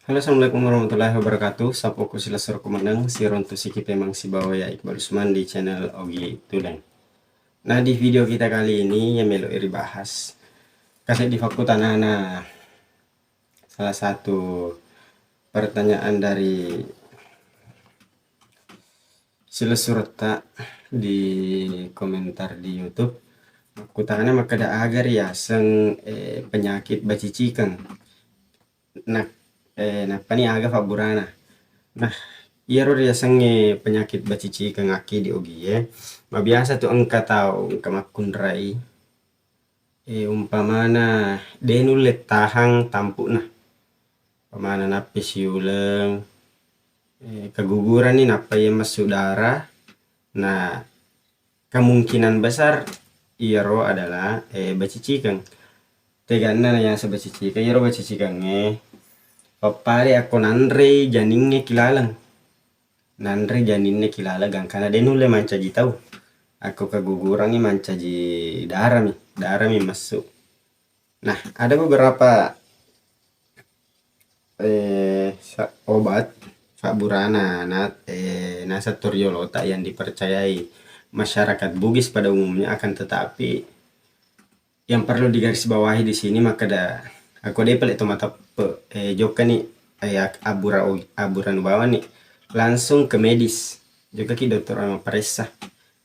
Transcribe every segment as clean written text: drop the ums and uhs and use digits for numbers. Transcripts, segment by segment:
Halo, assalamualaikum warahmatullahi wabarakatuh. Sapo ko sila sur kumandang si Ronto Siki Pemang si Bawaya Iqbal Usman di channel Ogi Tulen. Nah, di video kita kali ini yang melo iri bahas kasih di fakultas salah satu pertanyaan dari sila surta di komentar di YouTube. Kutanya maka da agar ya seng penyakit bacicikan. Nah, apa nih aga faburana. Nah, iya dia sange penyakit bacici ke ngaki di ogi ya. Ma biasa tuh engka tahu engka makundrai. Umpamana denulet tahang tampu nah. Pamana napi siuleng. Keguguran nih napa ya masuk darah. Nah, kemungkinan besar iro adalah bacicikan. Tegana na yang sebacicikan iro bacicikannya. Papare ako nanre janinge kilalang. Nanre janinnya kilala gang karena dia nule manca ji tahu aku keguguran nih manca ji darah mi masuk. Nah, ada beberapa obat faburana nasatoriolota yang dipercayai masyarakat Bugis pada umumnya, akan tetapi yang perlu digarisbawahi di sini maka aku deh pelik tomata joka nih aburan bawah nih langsung ke medis juga ki dokter orang periksa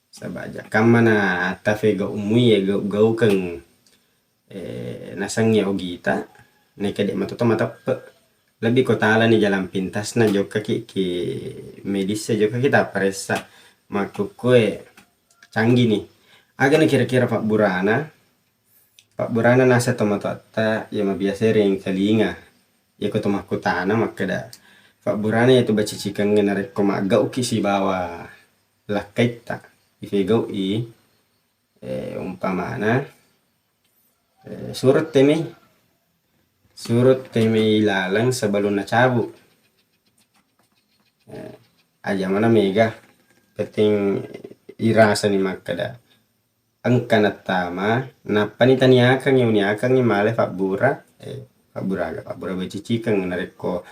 sabaja kamana tafega umui ya gau keng nasangnya ogita neka dek mata lebih kotala nih jalan pintas na joka ki medis juga kita periksa makukue canggih nih agak kira-kira Pak Burana nasa tomatata ya biasa ring telinga ya ko tanah maka Pak Burana itu bacicikan ngenarek koma gau kisi bawa lakaita ifegau umpamana surut teme ilalang sebelum na cabu aja mana mega penting irasa ni makada angka natama na panitaniakan ni male Pak Bura bacicikan ngenarek ko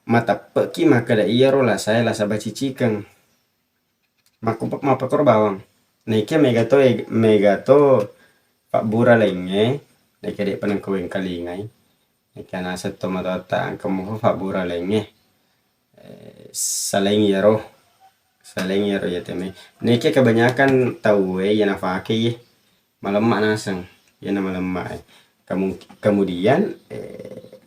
mata peki maka iya rola saya lah bacicikan mapakor bawang naiknya megato Pak Bura lenge naiknya dek panang kaweng kalingai naiknya nasa tomatota kamu Pak Bura lenge saleng yaro ya teme naiknya kebanyakan tahu ya nafake ya malemak nasang ya nama lemak kemudian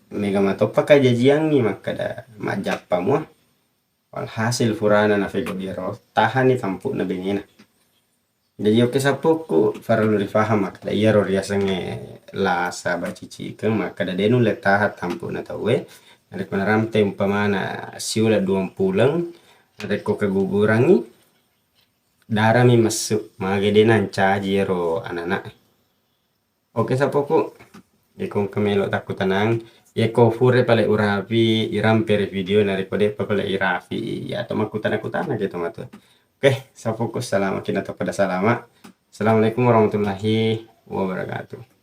mega matopa kajajiang nih maka majapa muah walhasil furana na fego biro tahan ni tampu na bengena jadi oke sapoku farlu rifaham maka iya ro riasange lasa bacici keng maka denu letahat tampu na tawe narek manaramte umpamana siula 2 pulang narek ko kegugurangi darah mi masuk magede nanca jero anak oke sapoku ikong kamelo takku tenang ya ko fure pale urapi iram pere video narikode pale irafi ya atau makutana gitu matu. Oke, safokus salam kita pada salama. Assalamualaikum warahmatullahi wabarakatuh.